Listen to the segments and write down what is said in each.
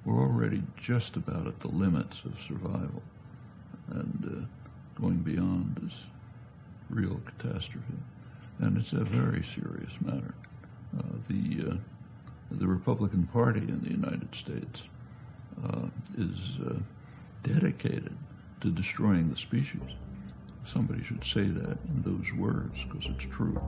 we're already just about at the limits of survival, and going beyond is real catastrophe. And it's a very serious matter. The Republican Party in the United States is dedicated to destroying the species. Somebody should say that in those words, because it's true.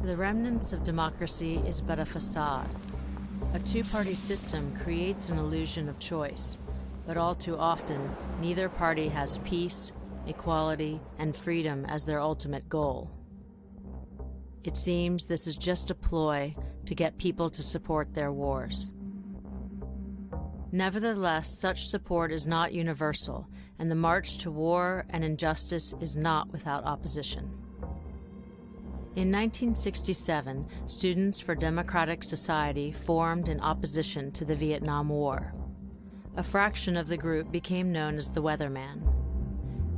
The remnants of democracy is but a facade. A two-party system creates an illusion of choice, but all too often, neither party has peace, equality, and freedom as their ultimate goal. It seems this is just a ploy to get people to support their wars. Nevertheless, such support is not universal, and the march to war and injustice is not without opposition. In 1967, Students for Democratic Society formed in opposition to the Vietnam War. A fraction of the group became known as the Weathermen.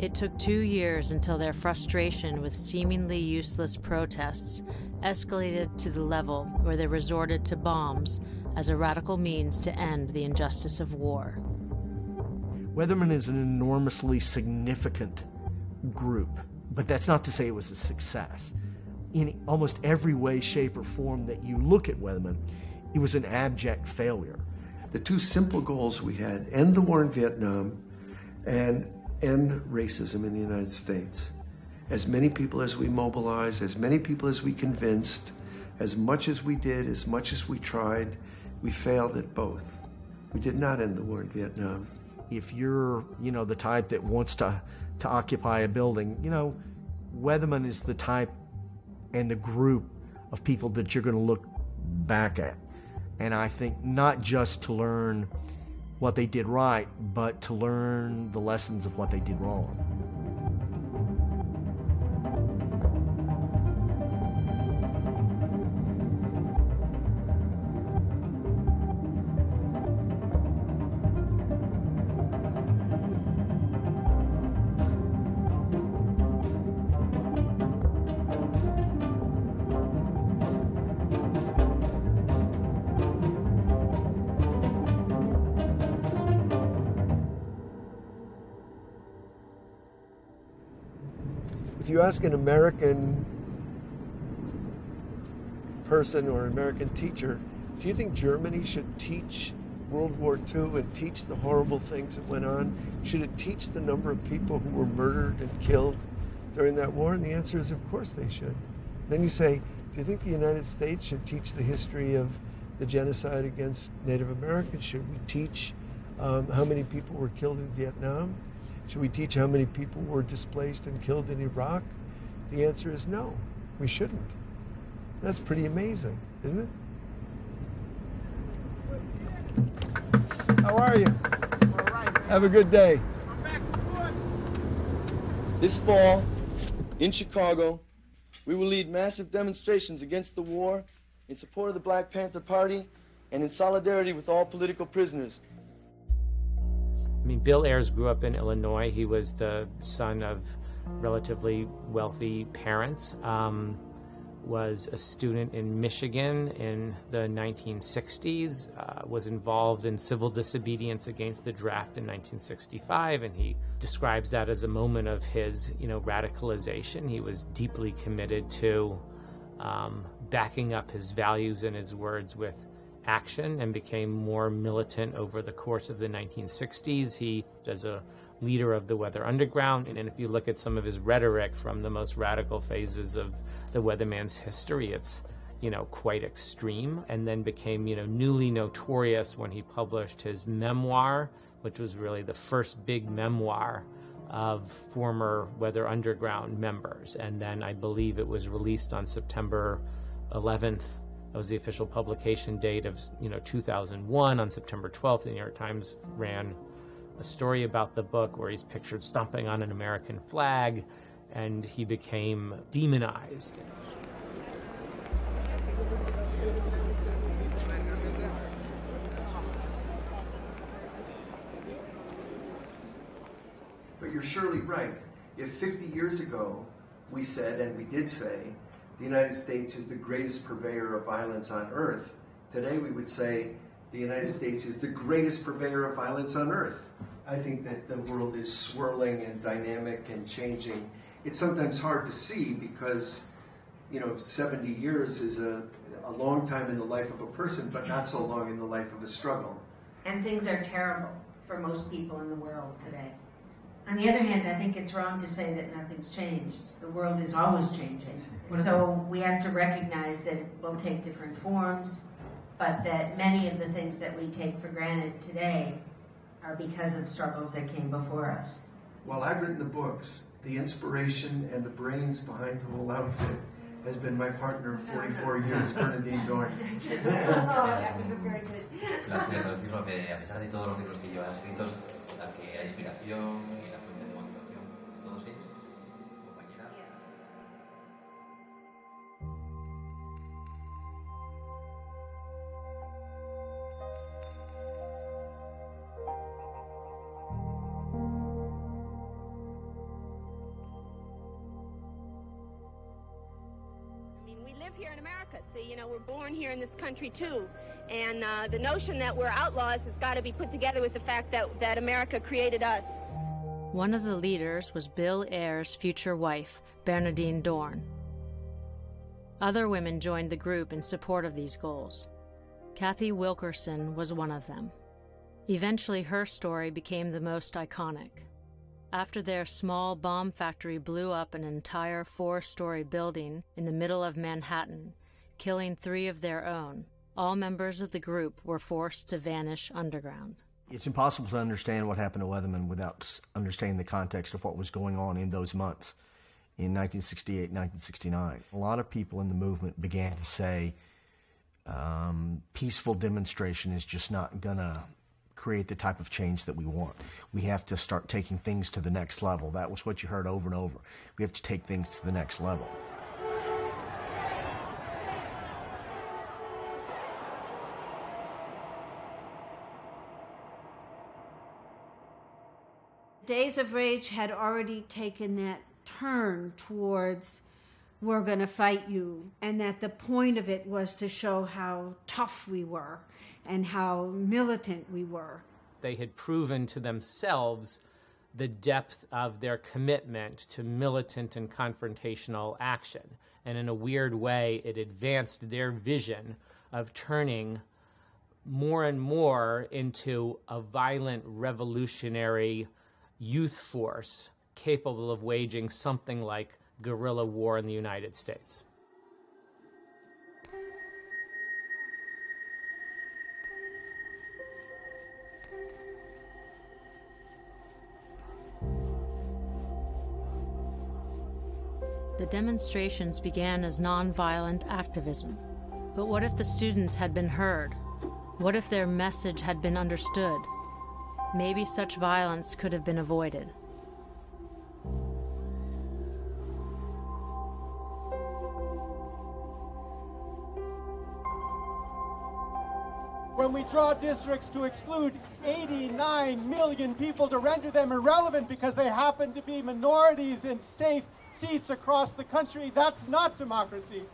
It took 2 years until their frustration with seemingly useless protests escalated to the level where they resorted to bombs as a radical means to end the injustice of war. Weathermen is an enormously significant group, but that's not to say it was a success. In almost every way, shape, or form that you look at Weathermen, it was an abject failure. The two simple goals we had: end the war in Vietnam and end racism in the United States. As many people as we mobilized, as many people as we convinced, as much as we did, as much as we tried, we failed at both. We did not end the war in Vietnam. If you're, the type that wants to occupy a building, Weathermen is the type and the group of people that you're going to look back at. And I think not just to learn what they did right, but to learn the lessons of what they did wrong. If you ask an American person or an American teacher, do you think Germany should teach World War II and teach the horrible things that went on? Should it teach the number of people who were murdered and killed during that war? And the answer is, of course they should. Then you say, do you think the United States should teach the history of the genocide against Native Americans? Should we teach how many people were killed in Vietnam? Should we teach how many people were displaced and killed in Iraq? The answer is no, we shouldn't. That's pretty amazing, isn't it? How are you? All right. Have a good day. This fall, in Chicago, we will lead massive demonstrations against the war in support of the Black Panther Party and in solidarity with all political prisoners. Bill Ayers grew up in Illinois. He was the son of relatively wealthy parents, was a student in Michigan in the 1960s, was involved in civil disobedience against the draft in 1965, and he describes that as a moment of his, radicalization. He was deeply committed to backing up his values and his words with action and became more militant over the course of the 1960s. He, as a leader of the Weather Underground, and if you look at some of his rhetoric from the most radical phases of the Weatherman's history, it's, quite extreme, and then became, newly notorious when he published his memoir, which was really the first big memoir of former Weather Underground members. And then I believe it was released on September 11th. That was the official publication date of 2001. On September 12th, the New York Times ran a story about the book where he's pictured stomping on an American flag, and he became demonized. you're surely right. If 50 years ago we said, and we did say, the United States is the greatest purveyor of violence on earth, today we would say the United States is the greatest purveyor of violence on earth. I think that the world is swirling and dynamic and changing. It's sometimes hard to see because, 70 years is a long time in the life of a person, but not so long in the life of a struggle. And things are terrible for most people in the world today. On the other hand, I think it's wrong to say that nothing's changed. The world is always changing. So we have to recognize that it will take different forms, but that many of the things that we take for granted today are because of struggles that came before us. While I've written the books, the inspiration and the brains behind the whole outfit has been my partner of 44 years, Bernardine Dohrn. That was a very good. Quiero decirlo que a pesar de todos los libros que yo he escrito, la que la inspiración y la fuente de motivación de todos ellos, compañera. Here in America. See, we're born here in this country too, and the notion that we're outlaws has got to be put together with the fact that America created us. One of the leaders was Bill Ayers' future wife, Bernardine Dohrn. Other women joined the group in support of these goals. Kathy Wilkerson was one of them. Eventually, her story became the most iconic. After their small bomb factory blew up an entire 4-story building in the middle of Manhattan, killing 3 of their own, all members of the group were forced to vanish underground. It's impossible to understand what happened to Weathermen without understanding the context of what was going on in those months in 1968, 1969. A lot of people in the movement began to say peaceful demonstration is just not going to create the type of change that we want. We have to start taking things to the next level. That was what you heard over and over. We have to take things to the next level. Days of Rage had already taken that turn towards we're going to fight you, and that the point of it was to show how tough we were and how militant we were. They had proven to themselves the depth of their commitment to militant and confrontational action. And in a weird way, it advanced their vision of turning more and more into a violent, revolutionary youth force capable of waging something like guerrilla war in the United States. The demonstrations began as nonviolent activism. But what if the students had been heard? What if their message had been understood? Maybe such violence could have been avoided. When we draw districts to exclude 89 million people to render them irrelevant because they happen to be minorities in safe seats across the country, that's not democracy.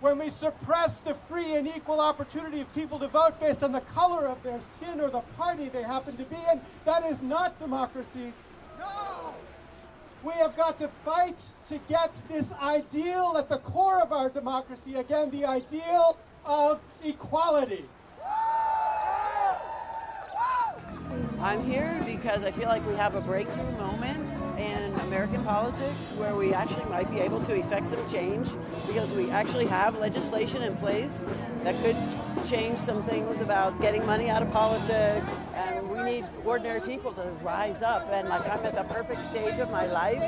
When we suppress the free and equal opportunity of people to vote based on the color of their skin or the party they happen to be in, that is not democracy. No! We have got to fight to get this ideal at the core of our democracy, again, the ideal of equality. I'm here because I feel like we have a breakthrough moment in American politics where we actually might be able to effect some change because we actually have legislation in place that could change some things about getting money out of politics, and we need ordinary people to rise up. And like, I'm at the perfect stage of my life.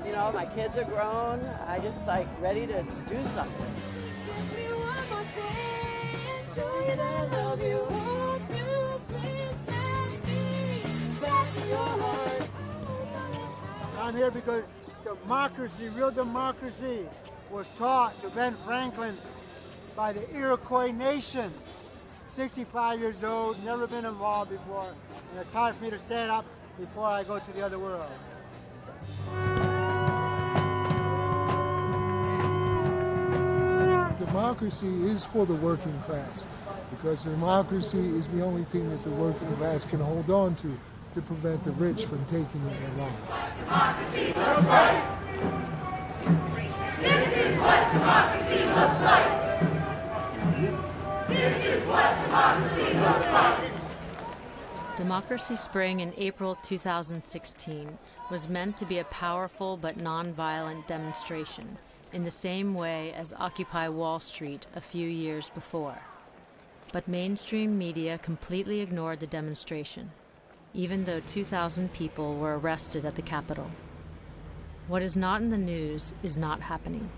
You know, my kids are grown. I just like ready to do something. I'm here because democracy, real democracy, was taught to Ben Franklin by the Iroquois nation. 65 years old, never been involved before, and it's time for me to stand up before I go to the other world. Democracy is for the working class, because democracy is the only thing that the working class can hold on to prevent the rich from taking their lives. Democracy looks like. This is what democracy looks like. This is what democracy looks like. Democracy Spring in April 2016 was meant to be a powerful but non-violent demonstration, in the same way as Occupy Wall Street a few years before. But mainstream media completely ignored the demonstration, even though 2,000 people were arrested at the Capitol. What is not in the news is not happening.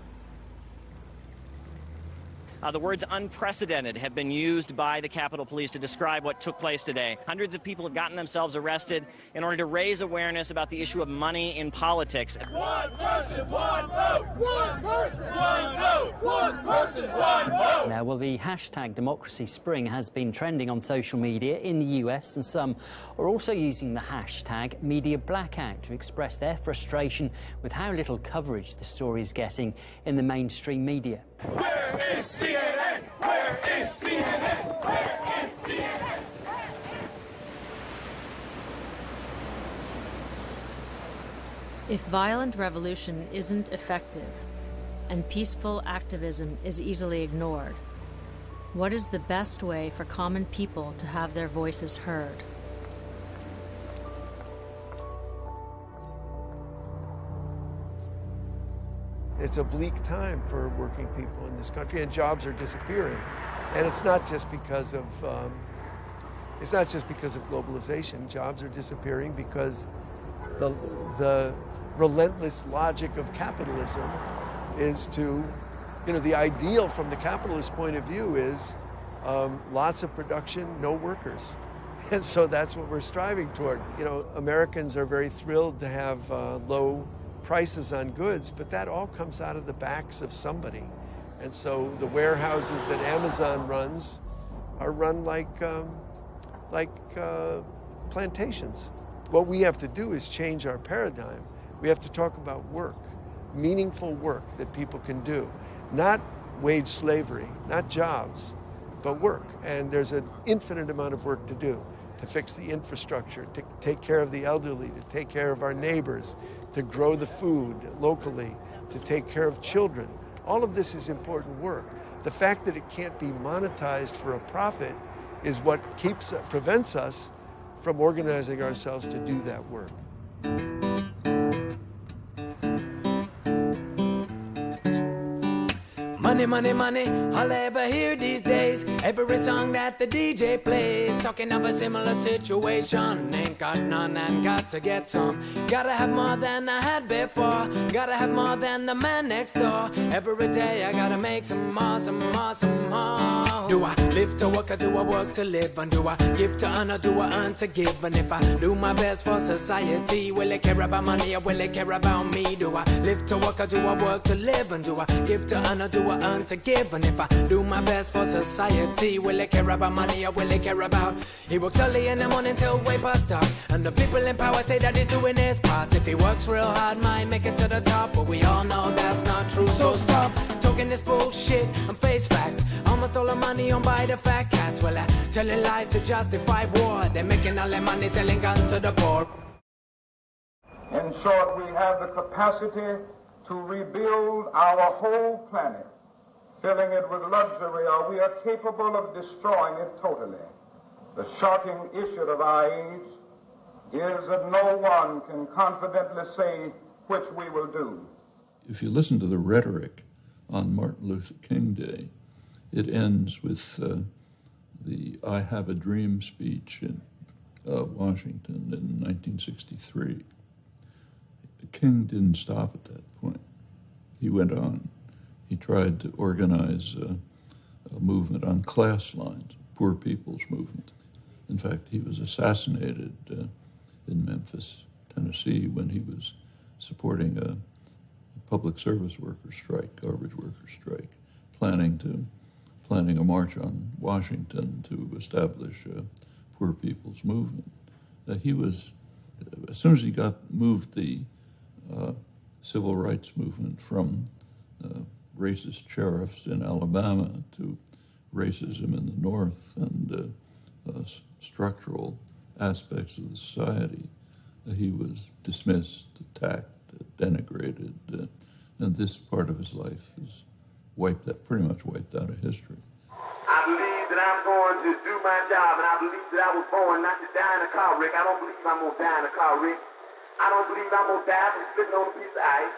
The words unprecedented have been used by the Capitol Police to describe what took place today. Hundreds of people have gotten themselves arrested in order to raise awareness about the issue of money in politics. One person, one vote! One person, one vote! One person, one vote! Now, well, the hashtag Democracy Spring has been trending on social media in the US, and some are also using the hashtag Media Blackout to express their frustration with how little coverage the story is getting in the mainstream media. Where is CNN? Where is CNN? Where is CNN? If violent revolution isn't effective and peaceful activism is easily ignored, what is the best way for common people to have their voices heard? It's a bleak time for working people in this country, and jobs are disappearing. And it's not just because of globalization. Jobs are disappearing because the relentless logic of capitalism is to, the ideal from the capitalist point of view is lots of production, no workers. And so that's what we're striving toward. Americans are very thrilled to have low prices on goods, but that all comes out of the backs of somebody. And so the warehouses that Amazon runs are run like plantations. What we have to do is change our paradigm. We have to talk about work, meaningful work that people can do, not wage slavery, not jobs, but work. And there's an infinite amount of work to do, to fix the infrastructure, to take care of the elderly, to take care of our neighbors, to grow the food locally, to take care of children. All of this is important work. The fact that it can't be monetized for a profit is what prevents us from organizing ourselves to do that work. Money, money, money, all I ever hear these days. Every song that the DJ plays, talking of a similar situation. Ain't got none and got to get some. Gotta have more than I had before. Gotta have more than the man next door. Every day I gotta make some more, some more, some more. Do I live to work or do I work to live? And do I give to earn or do I earn to give? And if I do my best for society, will it care about money or will it care about me? Do I live to work or do I work to live? And do I give to earn or do I earn to give? And if I do my best for society, will it care about money or will it care about? He works early in the morning till way past dark, and the people in power say that he's doing his part. If he works real hard, might make it to the top, but we all know that's not true. So stop talking this bullshit and face facts. Almost all the money owned by the fat cats. Well, they're telling lies to justify war. They're making all their money selling guns to the poor. In short, we have the capacity to rebuild our whole planet, filling it with luxury, or we are capable of destroying it totally. The shocking issue of our age is that no one can confidently say which we will do. If you listen to the rhetoric on Martin Luther King Day, it ends with the I Have a Dream speech in Washington in 1963. King didn't stop at that point. He went on. He tried to organize a movement on class lines, poor people's movement. In fact, he was assassinated in Memphis, Tennessee, when he was supporting a public service worker strike, garbage worker strike, planning a march on Washington to establish a poor people's movement. He was as soon as he moved the civil rights movement from racist sheriffs in Alabama to racism in the North and structural aspects of the society, he was dismissed, attacked, denigrated, and this part of his life is pretty much wiped out of history. I believe that I'm going to do my job, and I believe that I was born not to die in a car wreck. I don't believe I'm going to die in a car wreck. I don't believe I'm going to die from slipping on a piece of ice.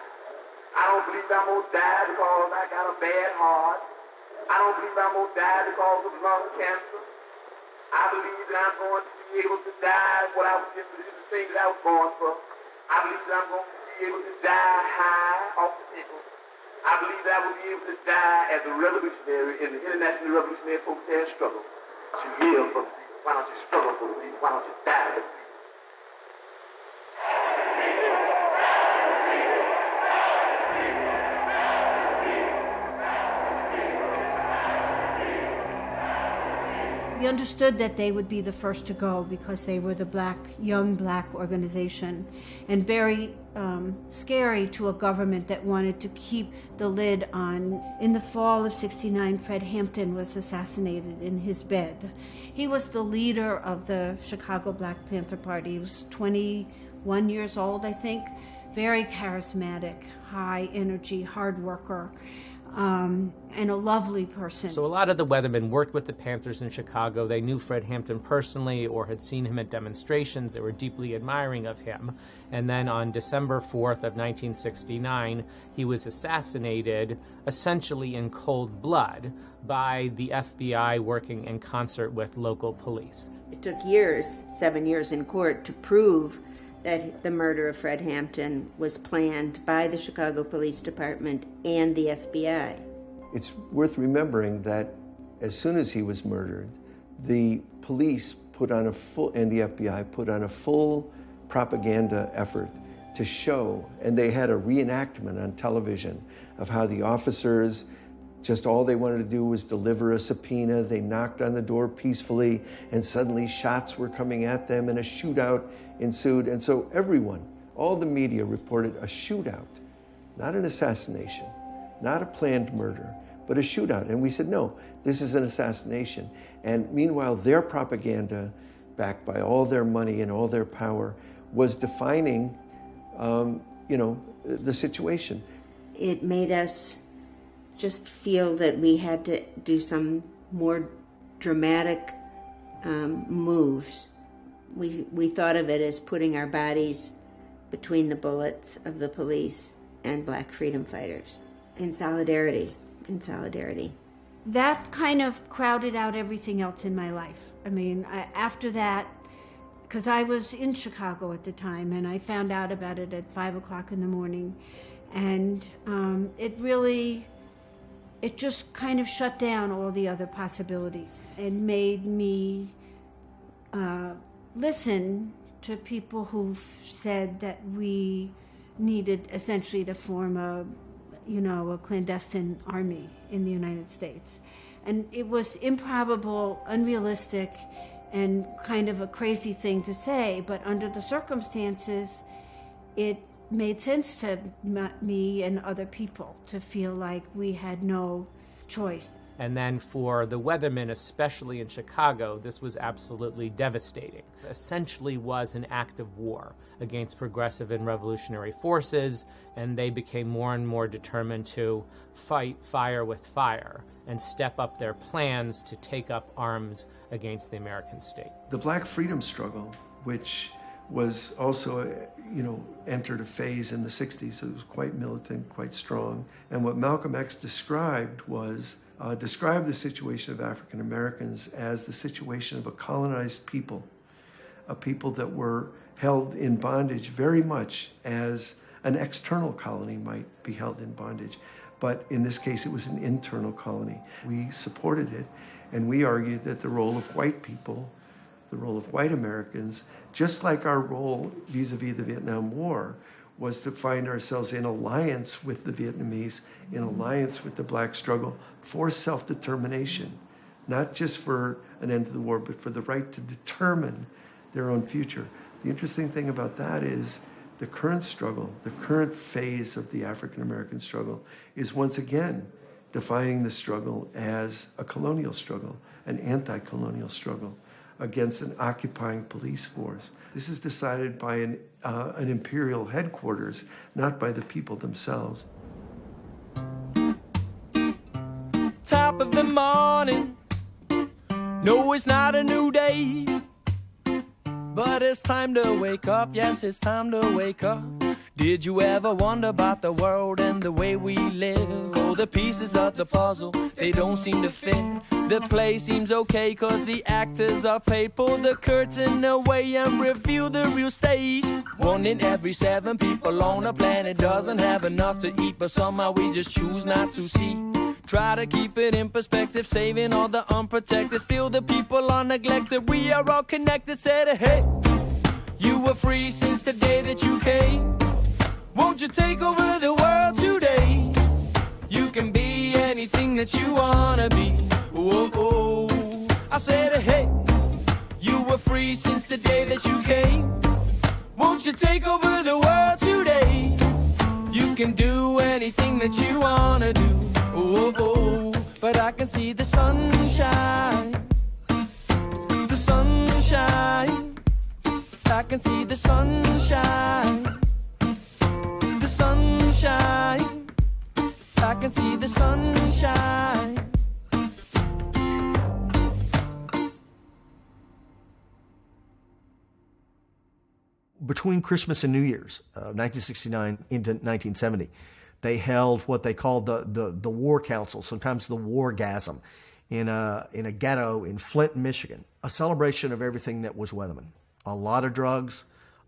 I don't believe I'm going to die because I got a bad heart. I don't believe I'm going to die because of lung cancer. I believe that I'm going to be able to die what I was just the things that I was born for. I believe that I'm going to be able to die high off the people. I believe that I will be able to die as a revolutionary in the international revolutionary folks there struggle. Why don't you yell for the people? Why don't you struggle for the people? Why don't you die for the people? We understood that they would be the first to go because they were the young black organization, and very scary to a government that wanted to keep the lid on. In the fall of '69, Fred Hampton was assassinated in his bed. He was the leader of the Chicago Black Panther Party. He was 21 years old, I think. Very charismatic, high energy, hard worker. And a lovely person. So a lot of the Weathermen worked with the Panthers in Chicago. They knew Fred Hampton personally or had seen him at demonstrations. They were deeply admiring of him. And then on December 4th of 1969, he was assassinated essentially in cold blood by the FBI working in concert with local police. It took years, 7 years in court, to prove that the murder of Fred Hampton was planned by the Chicago Police Department and the FBI. It's worth remembering that as soon as he was murdered, the police and the FBI put on a full propaganda effort to show, and they had a reenactment on television of how the officers, just all they wanted to do was deliver a subpoena. They knocked on the door peacefully, and suddenly shots were coming at them, and a shootout ensued. And so everyone, all the media reported a shootout, not an assassination, not a planned murder, but a shootout. And we said, no, this is an assassination. And meanwhile, their propaganda, backed by all their money and all their power, was defining, the situation. It made us just feel that we had to do some more dramatic moves. We thought of it as putting our bodies between the bullets of the police and black freedom fighters in solidarity. That kind of crowded out everything else in my life. I mean, after that, because I was in Chicago at the time, and I found out about it at 5 o'clock in the morning, and it just kind of shut down all the other possibilities. It made me listen to people who've said that we needed essentially to form a clandestine army in the United States. And it was improbable, unrealistic, and kind of a crazy thing to say, but under the circumstances, it made sense to me and other people to feel like we had no choice. And then for the Weathermen, especially in Chicago, this was absolutely devastating. It essentially was an act of war against progressive and revolutionary forces, and they became more and more determined to fight fire with fire and step up their plans to take up arms against the American state. The Black freedom struggle, which was also, entered a phase in the 60s. It was quite militant, quite strong. And what Malcolm X described was the situation of African Americans as the situation of a colonized people, a people that were held in bondage very much as an external colony might be held in bondage. But in this case, it was an internal colony. We supported it, and we argued that the role of white people, the role of white Americans, just like our role vis-a-vis the Vietnam War, was to find ourselves in alliance with the Vietnamese, in alliance with the Black struggle for self-determination, not just for an end to the war, but for the right to determine their own future. The interesting thing about that is the current struggle, the current phase of the African American struggle is once again defining the struggle as a colonial struggle, an anti-colonial struggle against an occupying police force. This is decided by an imperial headquarters, not by the people themselves. Top of the morning, no, it's not a new day, but it's time to wake up, yes, it's time to wake up. Did you ever wonder about the world and the way we live? Oh, the pieces of the puzzle, they don't seem to fit. The play seems okay cause the actors are paid. Pull the curtain away and reveal the real stage. 1 in every 7 people on the planet doesn't have enough to eat, but somehow we just choose not to see. Try to keep it in perspective, saving all the unprotected. Still the people are neglected, we are all connected. Said, hey, you were free since the day that you came. Won't you take over the world today? You can be anything that you wanna be. Oh, oh. I said, hey, you were free since the day that you came. Won't you take over the world today? You can do anything that you wanna do. Oh, oh. But I can see the sunshine. The sunshine. I can see the sunshine. The sunshine. I can see the sunshine. Between Christmas and New Year's, 1969 into 1970, they held what they called the War Council, sometimes the Wargasm, in a ghetto in Flint, Michigan. A celebration of everything that was Weathermen. A lot of drugs,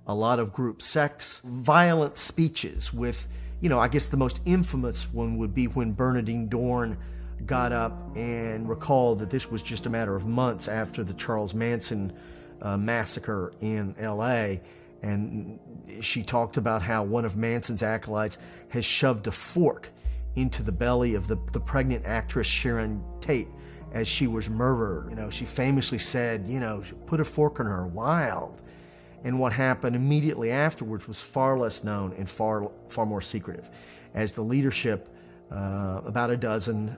a lot of group sex, violent speeches with, I guess the most infamous one would be when Bernardine Dohrn got up and recalled that this was just a matter of months after the Charles Manson massacre in L.A., and she talked about how one of Manson's acolytes has shoved a fork into the belly of the pregnant actress Sharon Tate as she was murdered. She famously said, put a fork in her, wild. And what happened immediately afterwards was far less known and far more secretive. As the leadership, about a dozen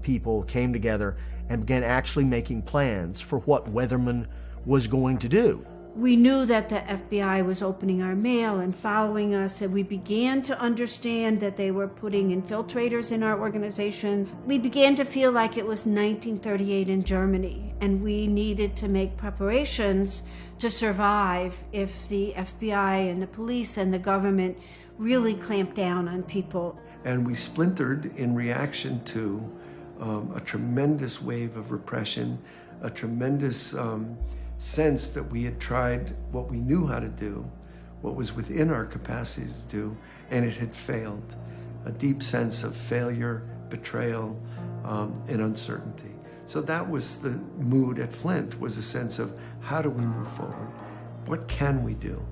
people came together and began actually making plans for what Weathermen was going to do. We knew that the FBI was opening our mail and following us, and we began to understand that they were putting infiltrators in our organization. We began to feel like it was 1938 in Germany, and we needed to make preparations to survive if the FBI and the police and the government really clamped down on people. And we splintered in reaction to a tremendous wave of repression, a tremendous sense that we had tried what we knew how to do, what was within our capacity to do, and it had failed. A deep sense of failure, betrayal, and uncertainty. So that was the mood at Flint, was a sense of how do we move forward? What can we do?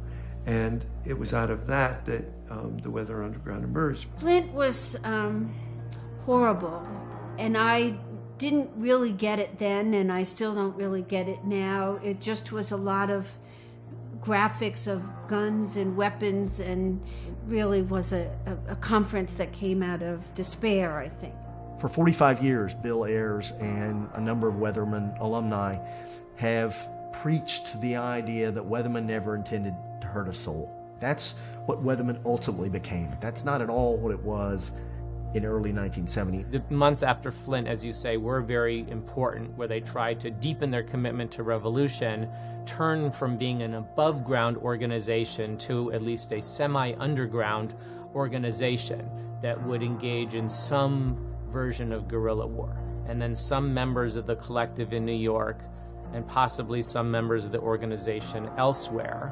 And it was out of that that the Weather Underground emerged. Flint was horrible, and I didn't really get it then, and I still don't really get it now. It just was a lot of graphics of guns and weapons, and really was a conference that came out of despair, I think. For 45 years, Bill Ayers and a number of Weathermen alumni have preached the idea that Weathermen never intended to hurt a soul. That's what Weathermen ultimately became. That's not at all what it was in early 1970. The months after Flint, as you say, were very important, where they tried to deepen their commitment to revolution, turn from being an above-ground organization to at least a semi-underground organization that would engage in some version of guerrilla war. And then some members of the collective in New York, and possibly some members of the organization elsewhere,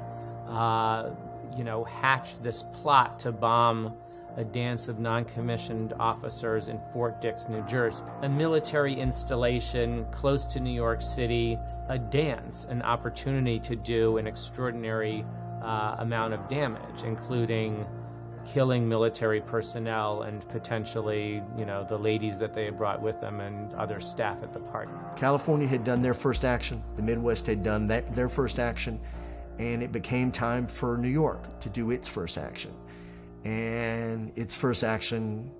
hatched this plot to bomb a dance of non-commissioned officers in Fort Dix, New Jersey. A military installation close to New York City, a dance, an opportunity to do an extraordinary amount of damage, including killing military personnel and potentially, the ladies that they had brought with them and other staff at the party. California had done their first action. The Midwest had done their first action. And it became time for New York to do its first action. And its first action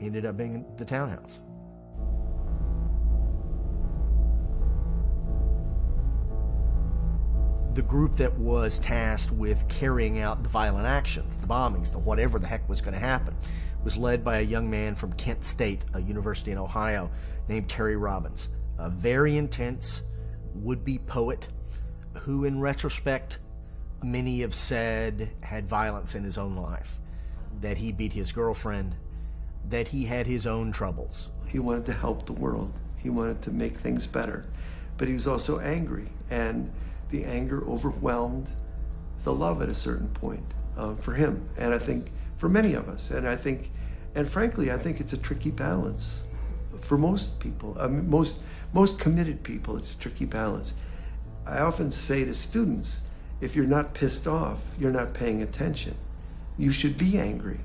ended up being the townhouse. The group that was tasked with carrying out the violent actions, the bombings, the whatever the heck was going to happen, was led by a young man from Kent State, a university in Ohio, named Terry Robbins, a very intense would-be poet who, in retrospect, many have said had violence in his own life, that he beat his girlfriend, that he had his own troubles. He wanted to help the world. He wanted to make things better. But he was also angry, and the anger overwhelmed the love at a certain point for him, and I think for many of us. And frankly, I think it's a tricky balance for most people. I mean, most committed people, it's a tricky balance. I often say to students, if you're not pissed off, you're not paying attention. You should be angry.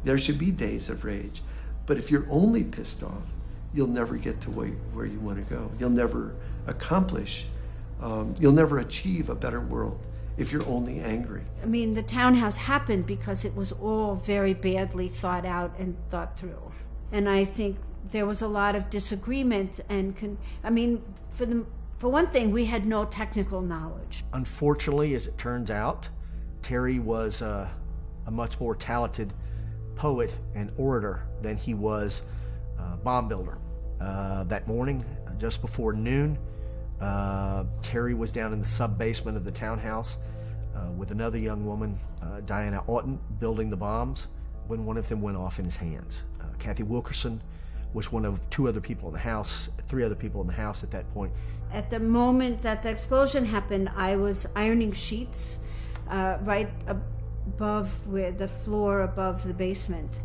There should be days of rage. But if you're only pissed off, you'll never get to where you want to go. You'll never accomplish, you'll never achieve a better world if you're only angry. I mean, the townhouse happened because it was all very badly thought out and thought through. And I think there was a lot of disagreement and, for one thing, we had no technical knowledge. Unfortunately, as it turns out, Terry was a much more talented poet and orator than he was bomb builder. That morning, just before noon, Terry was down in the sub-basement of the townhouse with another young woman, Diana Oughton, building the bombs when one of them went off in his hands. Kathy Wilkerson was one of three other people in the house at that point. At the moment that the explosion happened, I was ironing sheets right above where the floor above the basement.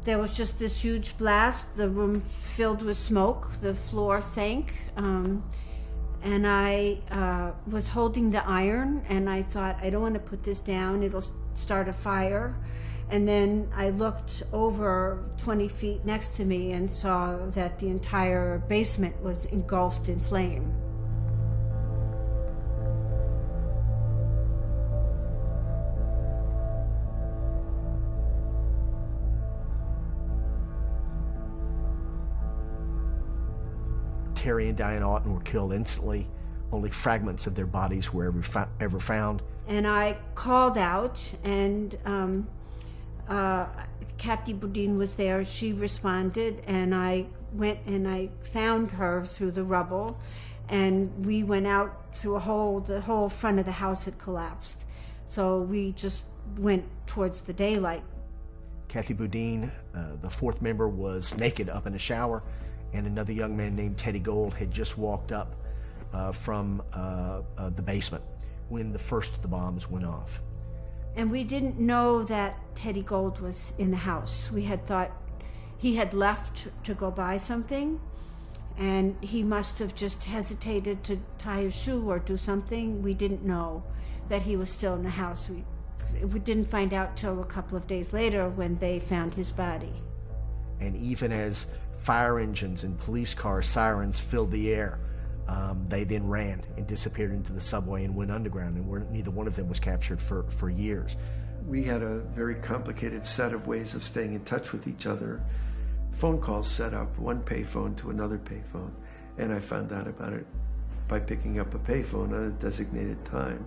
There was just this huge blast, the room filled with smoke, the floor sank, and I was holding the iron, and I thought, I don't want to put this down, it'll start a fire. And then I looked over 20 feet next to me and saw that the entire basement was engulfed in flame. Terry and Diana Oughton were killed instantly. Only fragments of their bodies were ever found. And I called out, and Kathy Bernardine was there. She responded, and I went and I found her through the rubble, and we went out through the whole front of the house had collapsed. So we just went towards the daylight. Kathy Bernardine, the fourth member, was naked up in the shower, and another young man named Teddy Gold had just walked up from the basement when the first of the bombs went off. And we didn't know that Teddy Gold was in the house. We had thought he had left to go buy something, and he must have just hesitated to tie his shoe or do something. We didn't know that he was still in the house. We didn't find out till a couple of days later when they found his body. And even as fire engines and police car sirens filled the air, they then ran and disappeared into the subway and went underground, and neither one of them was captured for years. We had a very complicated set of ways of staying in touch with each other. Phone calls set up, one payphone to another payphone, and I found out about it by picking up a payphone at a designated time.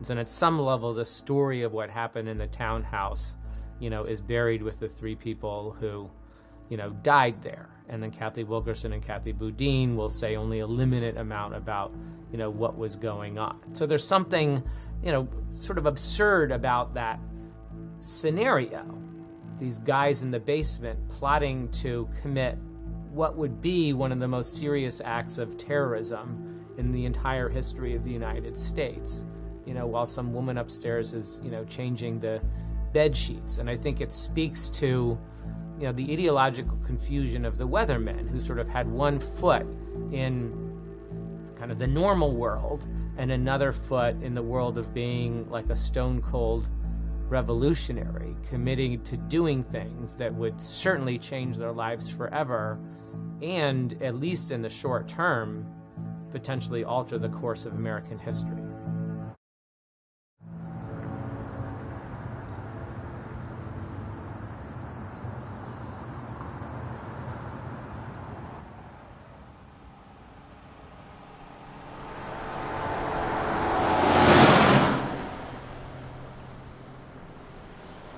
And at some level, the story of what happened in the townhouse, is buried with the three people who, died there. And then Kathy Wilkerson and Kathy Bernardine will say only a limited amount about, what was going on. So there's something, sort of absurd about that scenario. These guys in the basement plotting to commit what would be one of the most serious acts of terrorism in the entire history of the United States, while some woman upstairs is, changing the bed sheets. And I think it speaks to the ideological confusion of the Weathermen, who sort of had one foot in kind of the normal world and another foot in the world of being like a stone-cold revolutionary, committing to doing things that would certainly change their lives forever and, at least in the short term, potentially alter the course of American history.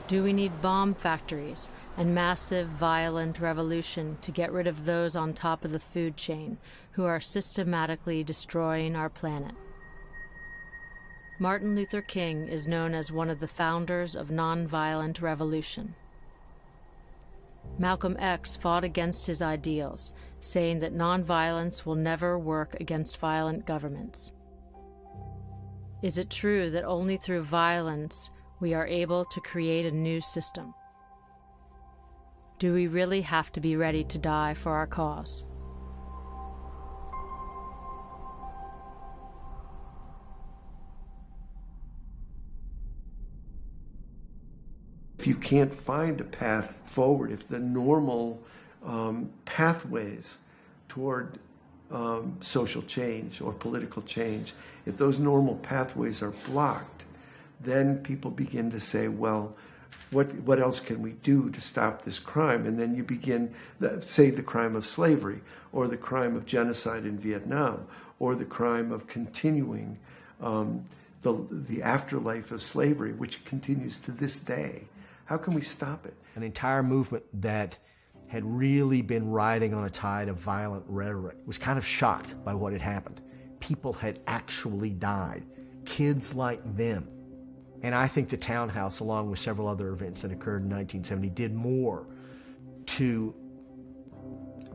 Do we need bomb factories and massive, violent revolution to get rid of those on top of the food chain who are systematically destroying our planet? Martin Luther King is known as one of the founders of nonviolent revolution. Malcolm X fought against his ideals, saying that nonviolence will never work against violent governments. Is it true that only through violence we are able to create a new system? Do we really have to be ready to die for our cause? If you can't find a path forward, if the normal pathways toward social change or political change, if those normal pathways are blocked, then people begin to say, well, what else can we do to stop this crime? And then you begin, say, the crime of slavery, or the crime of genocide in Vietnam, or the crime of continuing the afterlife of slavery, which continues to this day. How can we stop it? An entire movement that had really been riding on a tide of violent rhetoric was kind of shocked by what had happened. People had actually died, kids like them. And I think the townhouse, along with several other events that occurred in 1970, did more to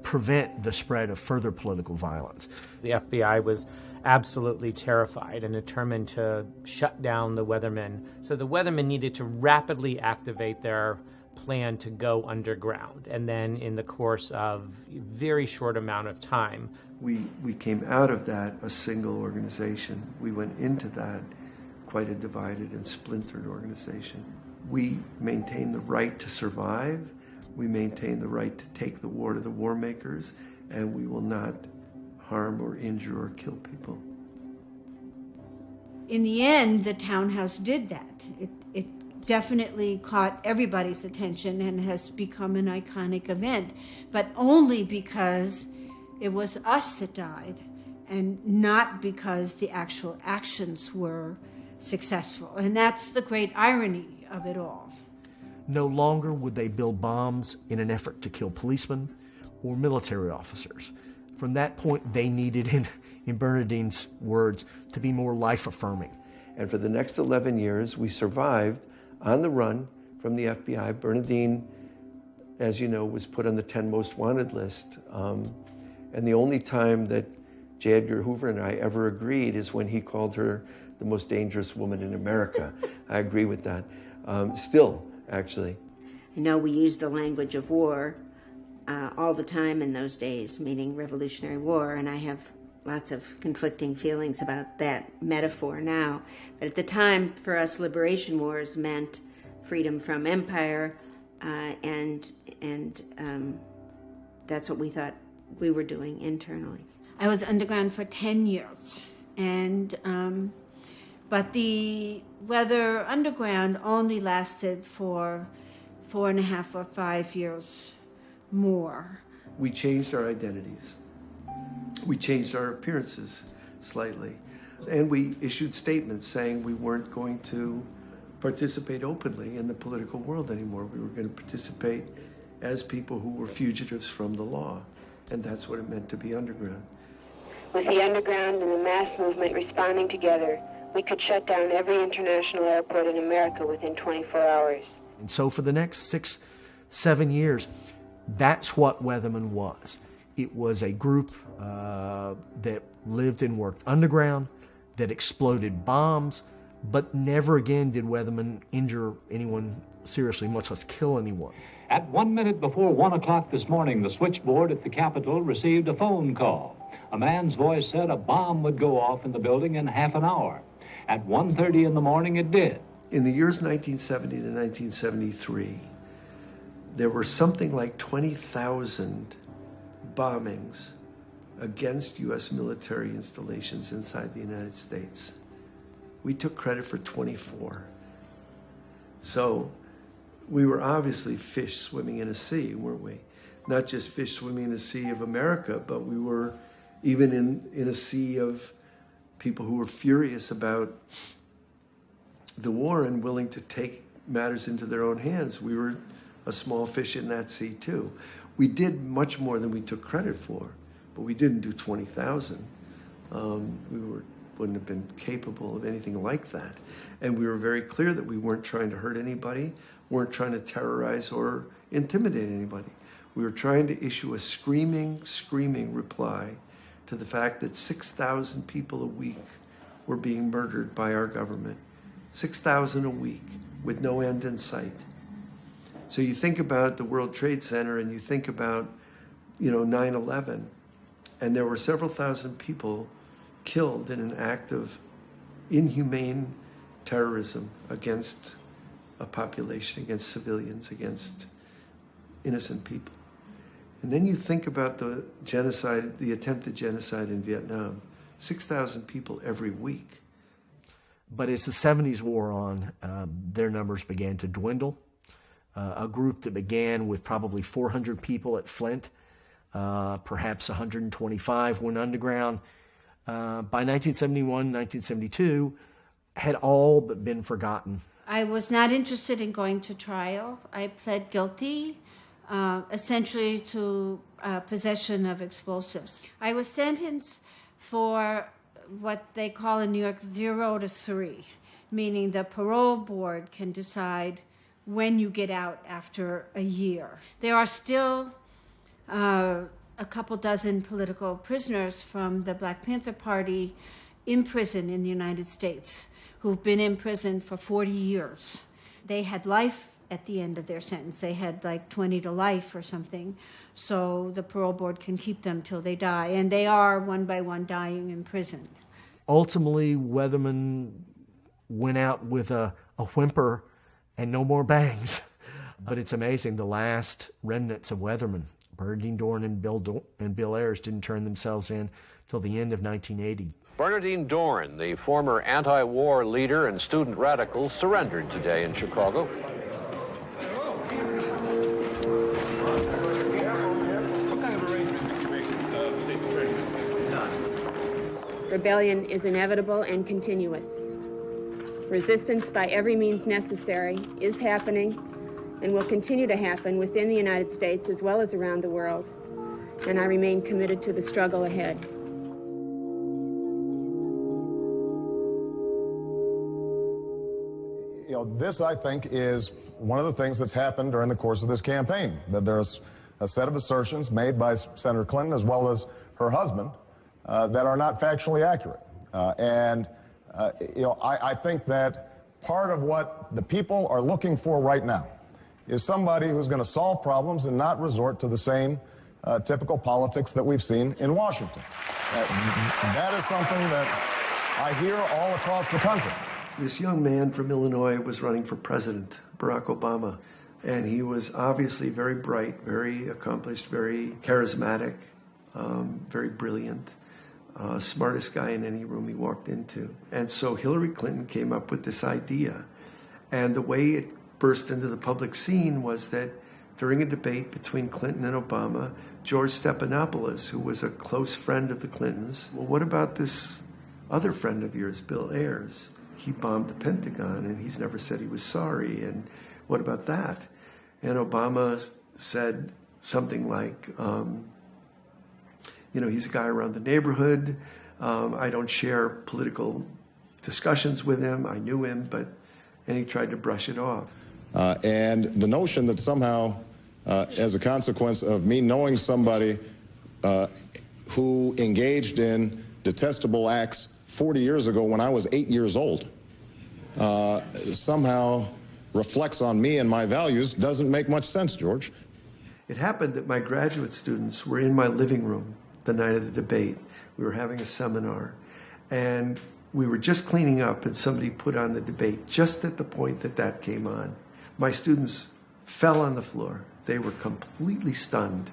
prevent the spread of further political violence. The FBI was absolutely terrified and determined to shut down the Weathermen. So the Weathermen needed to rapidly activate their plan to go underground. And then in the course of a very short amount of time, we came out of that a single organization. We went into that quite a divided and splintered organization. We maintain the right to survive. We maintain the right to take the war to the war makers, and we will not harm or injure or kill people. In the end, the townhouse did that. It definitely caught everybody's attention and has become an iconic event, but only because it was us that died and not because the actual actions were successful. And that's the great irony of it all. No longer would they build bombs in an effort to kill policemen or military officers. From that point, they needed, in Bernardine's words, to be more life-affirming. And for the next 11 years, we survived on the run from the FBI. Bernardine, as you know, was put on the 10 most wanted list. And the only time that J. Edgar Hoover and I ever agreed is when he called her the most dangerous woman in America. I agree with that. Still, actually. You know, we used the language of war all the time in those days, meaning Revolutionary War, and I have lots of conflicting feelings about that metaphor now. But at the time, for us, liberation wars meant freedom from empire, and that's what we thought we were doing internally. I was underground for 10 years, and but the Weather Underground only lasted for 4.5 or 5 years more. We changed our identities. We changed our appearances slightly. And we issued statements saying we weren't going to participate openly in the political world anymore. We were going to participate as people who were fugitives from the law. And that's what it meant to be underground. With the underground and the mass movement responding together, we could shut down every international airport in America within 24 hours. And so for the next 6-7 years, that's what Weathermen was. It was a group that lived and worked underground, that exploded bombs, but never again did Weathermen injure anyone seriously, much less kill anyone. At 1 minute before 1 o'clock this morning, the switchboard at the Capitol received a phone call. A man's voice said a bomb would go off in the building in half an hour. At 1:30 in the morning, it did. In the years 1970 to 1973, there were something like 20,000 bombings against U.S. military installations inside the United States. We took credit for 24. So we were obviously fish swimming in a sea, weren't we? Not just fish swimming in a sea of America, but we were even in a sea of people who were furious about the war and willing to take matters into their own hands. We were a small fish in that sea too. We did much more than we took credit for, but we didn't do 20,000. Wouldn't have been capable of anything like that. And we were very clear that we weren't trying to hurt anybody, weren't trying to terrorize or intimidate anybody. We were trying to issue a screaming reply to the fact that 6,000 people a week were being murdered by our government. 6,000 a week with no end in sight. So you think about the World Trade Center and you think about, 9/11, and there were several thousand people killed in an act of inhumane terrorism against a population, against civilians, against innocent people. And then you think about the genocide, the attempted genocide in Vietnam, 6,000 people every week. But as the 70s wore on, their numbers began to dwindle. A group that began with probably 400 people at Flint, perhaps 125 went underground. By 1971, 1972, had all but been forgotten. I was not interested in going to trial. I pled guilty, essentially to possession of explosives. I was sentenced for what they call in New York 0 to 3, meaning the parole board can decide when you get out after a year. There are still a couple dozen political prisoners from the Black Panther Party in prison in the United States who've been in prison for 40 years. They had life at the end of their sentence. They had like 20 to life or something. So the parole board can keep them till they die. And they are one by one dying in prison. Ultimately, Weathermen went out with a whimper and no more bangs. But it's amazing, the last remnants of Weathermen, Bernardine, Dohrn, and Bill Ayers, didn't turn themselves in till the end of 1980. Bernardine Dohrn, the former anti-war leader and student radical, surrendered today in Chicago. Rebellion is inevitable and continuous. Resistance by every means necessary is happening and will continue to happen within the United States as well as around the world. And I remain committed to the struggle ahead. This, I think, is one of the things that's happened during the course of this campaign, that there's a set of assertions made by Senator Clinton as well as her husband that are not factually accurate. I think that part of what the people are looking for right now is somebody who's going to solve problems and not resort to the same typical politics that we've seen in Washington. That is something that I hear all across the country. This young man from Illinois was running for president, Barack Obama, and he was obviously very bright, very accomplished, very charismatic, very brilliant, smartest guy in any room he walked into. And so Hillary Clinton came up with this idea. And the way it burst into the public scene was that during a debate between Clinton and Obama, George Stephanopoulos, who was a close friend of the Clintons, well, what about this other friend of yours, Bill Ayers? He bombed the Pentagon, and he's never said he was sorry, and what about that? And Obama said something like, he's a guy around the neighborhood. I don't share political discussions with him. I knew him, and he tried to brush it off. And the notion that somehow, as a consequence of me knowing somebody who engaged in detestable acts 40 years ago when I was 8 years old, somehow reflects on me and my values doesn't make much sense, George. It happened that my graduate students were in my living room the night of the debate. We were having a seminar, and we were just cleaning up, and somebody put on the debate just at the point that came on. My students fell on the floor. They were completely stunned,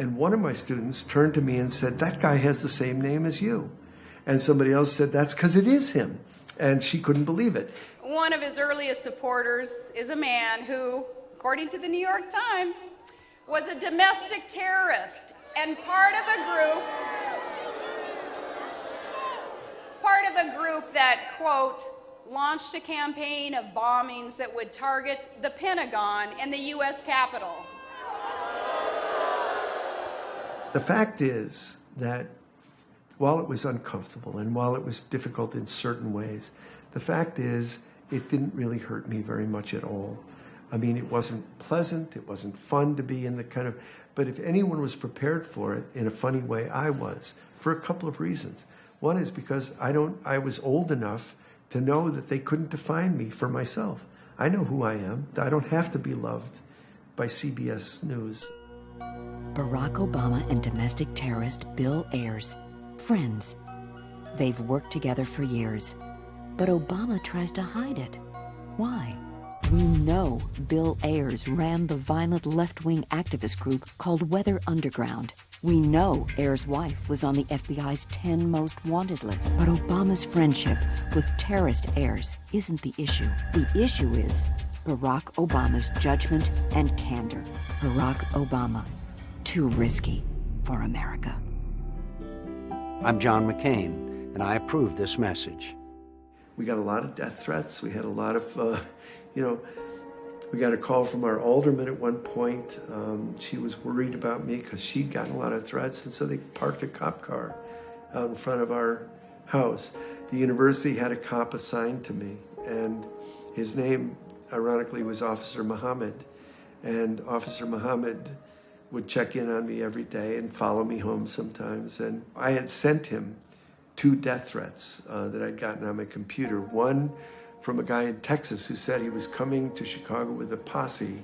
And one of my students turned to me and said, "That guy has the same name as you." And somebody else said, "That's because it is him." And she couldn't believe it. One of his earliest supporters is a man who, according to the New York Times, was a domestic terrorist and part of a group that, quote, launched a campaign of bombings that would target the Pentagon and the U.S. Capitol. The fact is that while it was uncomfortable and while it was difficult in certain ways, the fact is it didn't really hurt me very much at all. I mean, it wasn't pleasant, it wasn't fun to be in the kind of, but if anyone was prepared for it in a funny way, I was, for a couple of reasons. One is because I was old enough to know that they couldn't define me for myself. I know who I am. I don't have to be loved by CBS News. Barack Obama and domestic terrorist Bill Ayers, friends. They've worked together for years, but Obama tries to hide it. Why? We know Bill Ayers ran the violent left-wing activist group called Weather Underground. We know Ayers' wife was on the FBI's 10 most wanted list. But Obama's friendship with terrorist Ayers isn't the issue. The issue is Barack Obama's judgment and candor. Barack Obama, too risky for America. I'm John McCain, and I approve this message. We got a lot of death threats. We had a lot of, we got a call from our alderman at one point. She was worried about me because she'd gotten a lot of threats, and so they parked a cop car out in front of our house. The university had a cop assigned to me, and his name, ironically, was Officer Muhammad. And Officer Muhammad would check in on me every day and follow me home sometimes. And I had sent him 2 death threats that I'd gotten on my computer. One from a guy in Texas who said he was coming to Chicago with a posse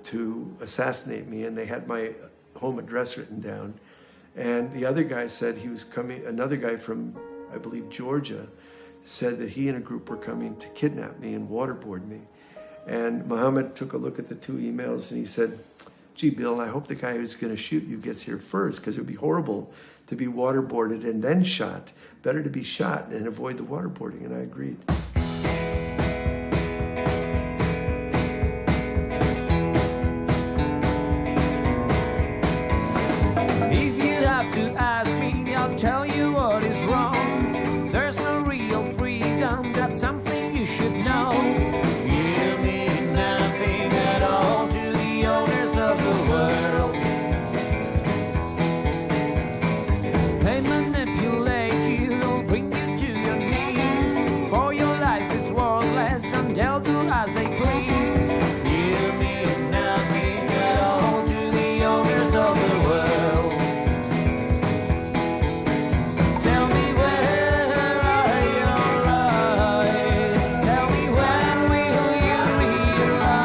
to assassinate me, and they had my home address written down. And the other guy said he was coming, another guy from, I believe, Georgia, said that he and a group were coming to kidnap me and waterboard me. And Muhammad took a look at the 2 emails and he said, "Gee, Bill, I hope the guy who's going to shoot you gets here first, because it would be horrible to be waterboarded and then shot. Better to be shot and avoid the waterboarding." And I agreed. If you have to ask me, I'll tell you what is wrong. There's no real freedom, that's something you should know. You mean nothing at all to the owners of the world. They manipulate you, they'll bring you to your knees. For your life is worthless and they'll do as they please. You mean nothing at all to the owners of the world. Tell me, where are your rights? Tell me, when will you realize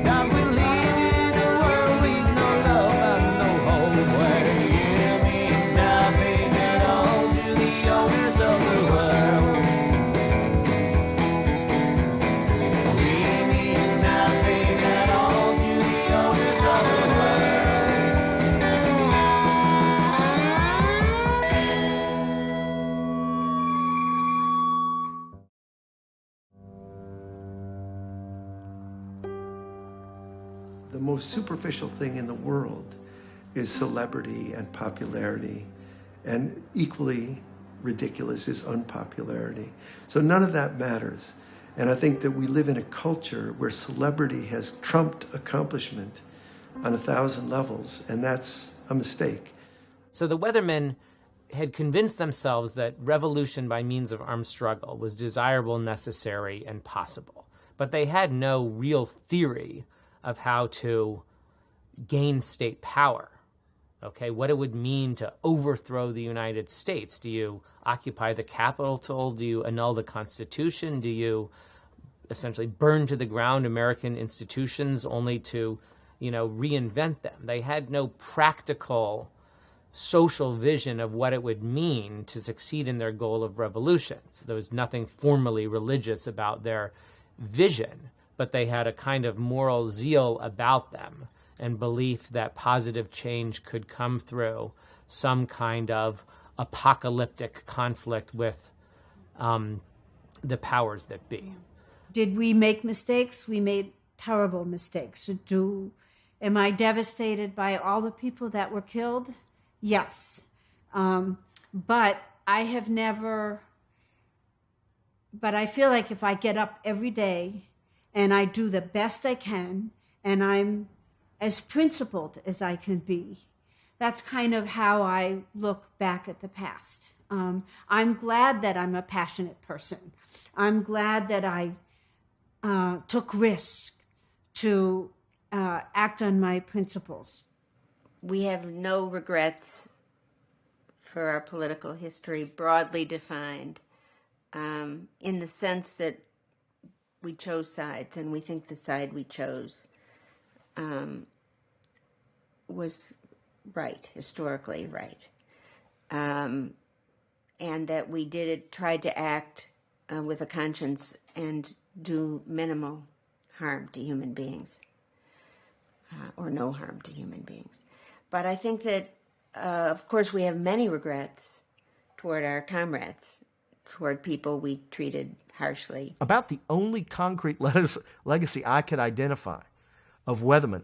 that we live in a world with no love and no hope, where you mean nothing at all to the owners of the world. We mean nothing at all to the owners of the world. The most superficial thing in the world is celebrity and popularity, and equally ridiculous is unpopularity. So none of that matters. And I think that we live in a culture where celebrity has trumped accomplishment on 1,000 levels, and that's a mistake. So the Weathermen had convinced themselves that revolution by means of armed struggle was desirable, necessary, and possible. But they had no real theory of how to gain state power. Okay, what it would mean to overthrow the United States. Do you occupy the Capitol? Do you annul the Constitution? Do you essentially burn to the ground American institutions only to, reinvent them? They had no practical social vision of what it would mean to succeed in their goal of revolution. So there was nothing formally religious about their vision, but they had a kind of moral zeal about them. and belief that positive change could come through some kind of apocalyptic conflict with the powers that be. Did we make mistakes? We made terrible mistakes. Am I devastated by all the people that were killed? Yes. But I feel like if I get up every day and I do the best I can and I'm as principled as I can be, that's kind of how I look back at the past. I'm glad that I'm a passionate person. I'm glad that I took risks to act on my principles. We have no regrets for our political history, broadly defined, in the sense that we chose sides, and we think the side we chose was right, historically right, and that we tried to act with a conscience and do minimal harm to human beings, or no harm to human beings. But I think that, of course, we have many regrets toward our comrades, toward people we treated harshly. About the only concrete legacy I could identify of Weathermen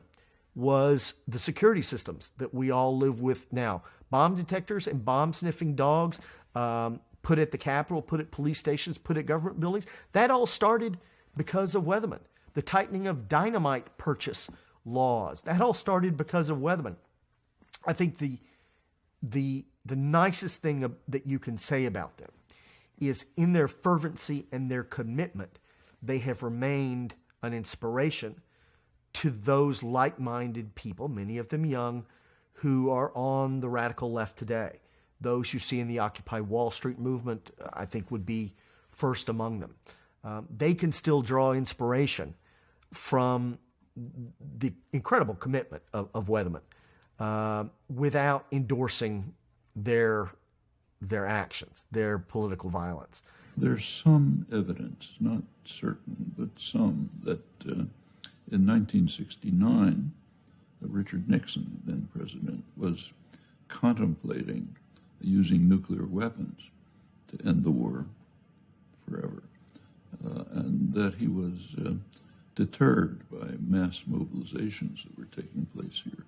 was the security systems that we all live with now. Bomb detectors and bomb-sniffing dogs put at the Capitol, put at police stations, put at government buildings. That all started because of Weathermen. The tightening of dynamite purchase laws, that all started because of Weathermen. I think the nicest thing that you can say about them is in their fervency and their commitment, they have remained an inspiration to those like-minded people, many of them young, who are on the radical left today. Those you see in the Occupy Wall Street movement, I think, would be first among them. They can still draw inspiration from the incredible commitment of Weathermen without endorsing their actions, their political violence. There's some evidence, not certain, but some, that in 1969, Richard Nixon, then president, was contemplating using nuclear weapons to end the war forever, and that he was deterred by mass mobilizations that were taking place here.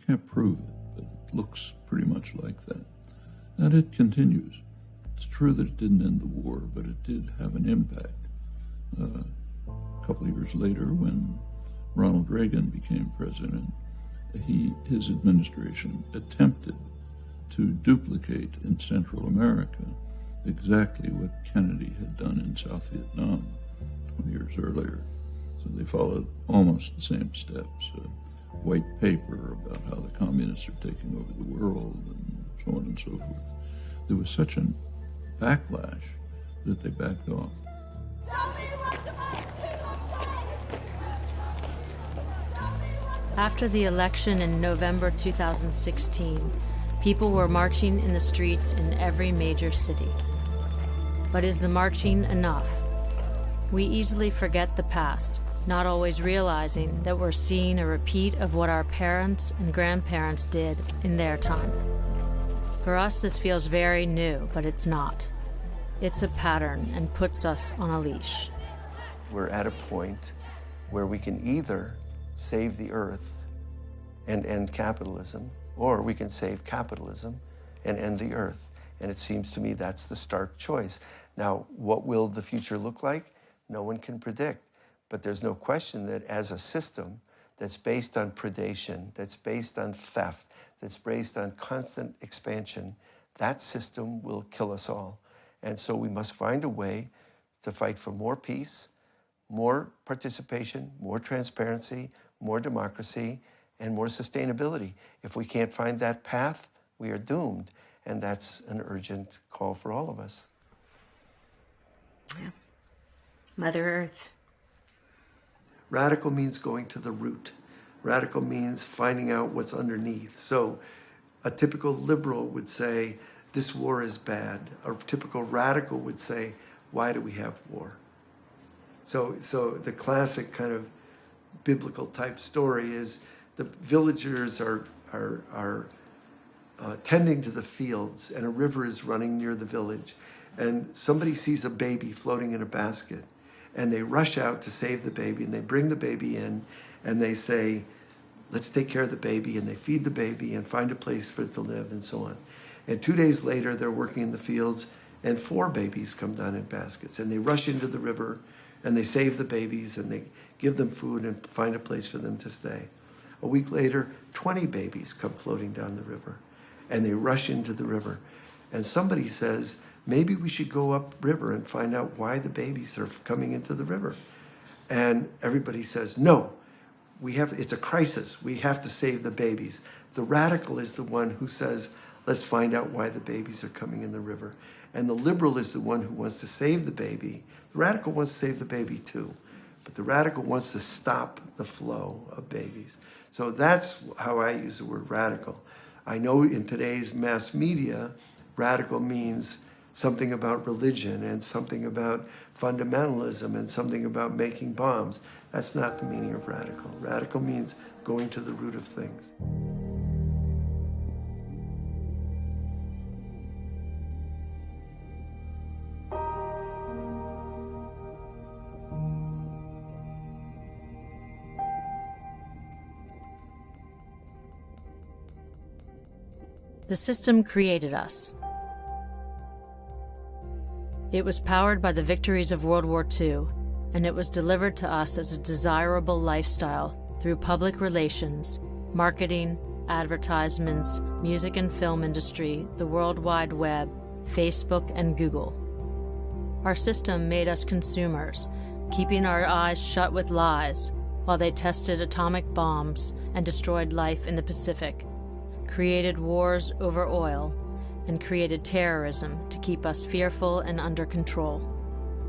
Can't prove it, but it looks pretty much like that. And it continues. It's true that it didn't end the war, but it did have an impact. A couple of years later, when Ronald Reagan became president, his administration attempted to duplicate in Central America exactly what Kennedy had done in South Vietnam 20 years earlier. So they followed almost the same steps. White paper about how the communists are taking over the world and so on and so forth. There was such a backlash that they backed off. After the election in November 2016, people were marching in the streets in every major city. But is the marching enough? We easily forget the past, not always realizing that we're seeing a repeat of what our parents and grandparents did in their time. For us, this feels very new, but it's not. It's a pattern and puts us on a leash. We're at a point where we can either save the earth and end capitalism, or we can save capitalism and end the earth. And it seems to me that's the stark choice. Now, what will the future look like? No one can predict. But there's no question that as a system that's based on predation, that's based on theft, that's based on constant expansion, that system will kill us all. And so we must find a way to fight for more peace, more participation, more transparency, more democracy, and more sustainability. If we can't find that path, we are doomed. And that's an urgent call for all of us. Yeah. Mother Earth. Radical means going to the root. Radical means finding out what's underneath. So a typical liberal would say, this war is bad. A typical radical would say, why do we have war? So the classic kind of biblical type story is the villagers are tending to the fields, and a river is running near the village, and somebody sees a baby floating in a basket, and they rush out to save the baby, and they bring the baby in, and they say, let's take care of the baby, and they feed the baby and find a place for it to live, and so on. And 2 days later, they're working in the fields, and 4 babies come down in baskets, and they rush into the river, and they save the babies, and they give them food and find a place for them to stay. A week later, 20 babies come floating down the river, and they rush into the river. And somebody says, maybe we should go upriver and find out why the babies are coming into the river. And everybody says, no, it's a crisis. We have to save the babies. The radical is the one who says, let's find out why the babies are coming in the river. And the liberal is the one who wants to save the baby. The radical wants to save the baby too, but the radical wants to stop the flow of babies. So that's how I use the word radical. I know in today's mass media, radical means something about religion and something about fundamentalism and something about making bombs. That's not the meaning of radical. Radical means going to the root of things. The system created us. It was powered by the victories of World War II, and it was delivered to us as a desirable lifestyle through public relations, marketing, advertisements, music and film industry, the World Wide Web, Facebook, and Google. Our system made us consumers, keeping our eyes shut with lies while they tested atomic bombs and destroyed life in the Pacific, created wars over oil, and created terrorism to keep us fearful and under control.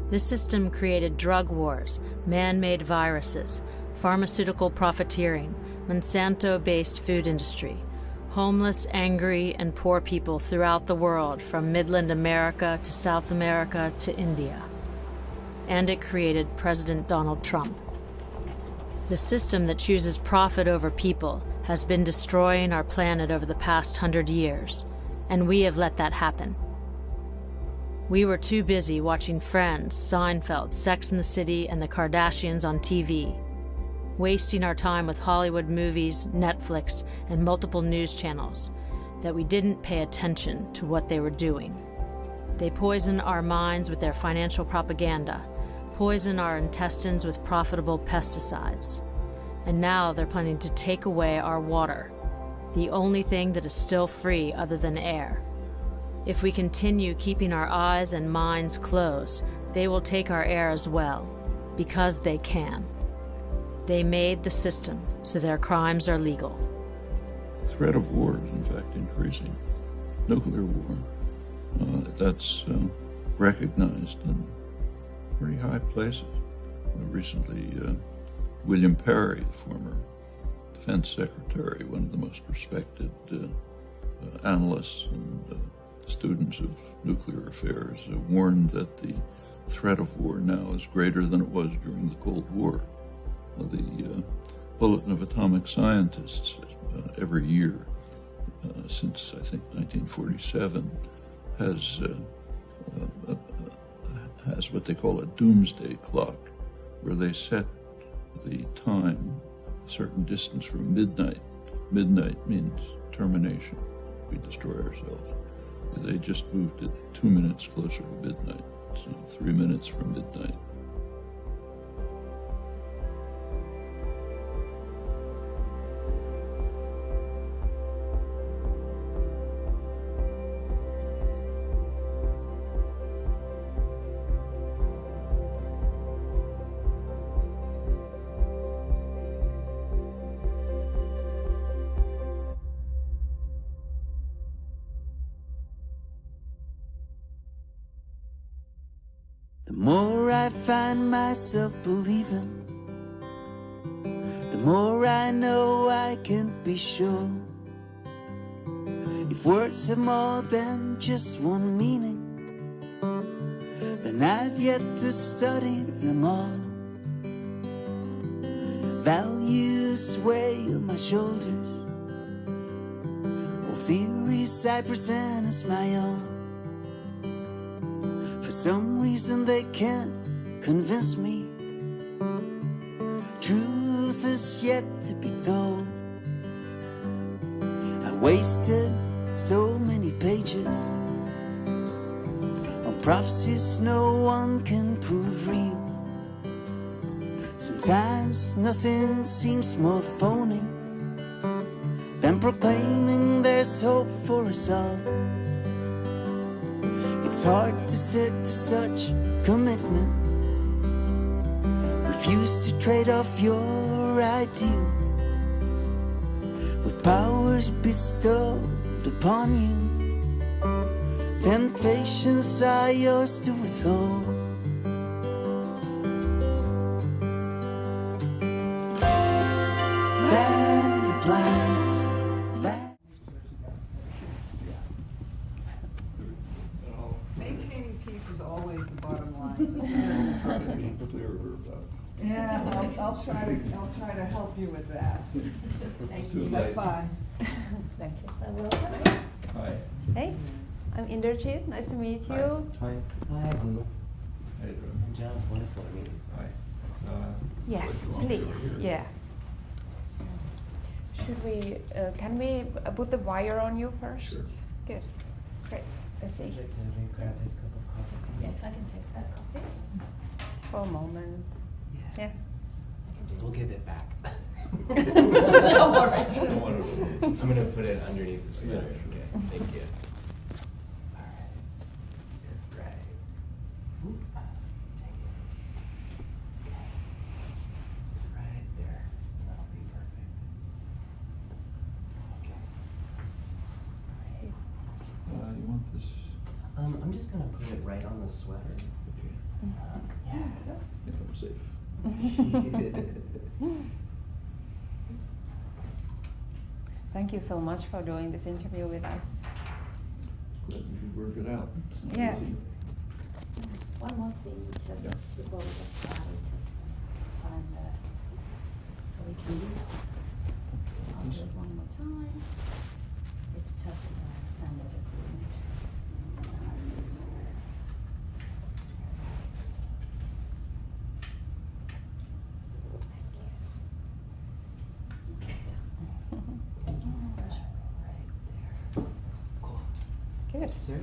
This system created drug wars, man-made viruses, pharmaceutical profiteering, Monsanto-based food industry, homeless, angry, and poor people throughout the world, from Midland America to South America to India. And it created President Donald Trump. The system that chooses profit over people has been destroying our planet over the past 100 years, and we have let that happen. We were too busy watching Friends, Seinfeld, Sex and the City, and the Kardashians on TV, wasting our time with Hollywood movies, Netflix, and multiple news channels, that we didn't pay attention to what they were doing. They poison our minds with their financial propaganda, poison our intestines with profitable pesticides. And now they're planning to take away our water, the only thing that is still free other than air. If we continue keeping our eyes and minds closed, they will take our air as well, because they can. They made the system so their crimes are legal. The threat of war is, in fact, increasing. Nuclear war, that's recognized in pretty high places. Recently, William Perry, former defense secretary, one of the most respected analysts and students of nuclear affairs, warned that the threat of war now is greater than it was during the Cold War. The Bulletin of Atomic Scientists every year since, I think, 1947 has what they call a doomsday clock, where they set the time a certain distance from midnight. Midnight means termination. We destroy ourselves. They just moved it 2 minutes closer to midnight, so 3 minutes from midnight. The more I find myself believing, the more I know I can't be sure. If words have more than just one meaning, then I've yet to study them all. Values sway on my shoulders. All theories I present as my own. For some reason they can't convince me. Truth is yet to be told. I wasted so many pages on prophecies no one can prove real. Sometimes nothing seems more phony than proclaiming there's hope for us all. It's hard to stick to such commitment. Refuse to trade off your ideals with powers bestowed upon you. Temptations are yours to withhold. Maintaining peace is always the bottom line. Yeah, I'll try to help you with that. Thank you. Bye. Thank you so much. Hi. Hey, I'm Inderjit. Nice to meet you. Hi. Hi. I'm John's wonderful to meet you. Hi. Yes, please. Yeah. Should we? Can we put the wire on you first? Sure. Good. Great. Let's see. Would you like to grab his cup of coffee? Yeah, I can take that coffee. For a moment. Yeah. We'll give it back. No worries. I'm gonna put it underneath the sweater. Okay. Thank you. All right. That's right. Oop. Take it. Okay. Right there. That'll be perfect. Okay. All right. You want this? I'm just gonna put it right on the sweater. Yeah. Yeah, I'm safe. Thank you so much for doing this interview with us. Glad you could work it out. It's not Yeah. easy. One more thing, just Yeah. before we get started, just sign that so we can use. I'll do it one more time. It's just a standard agreement. Good. Sir?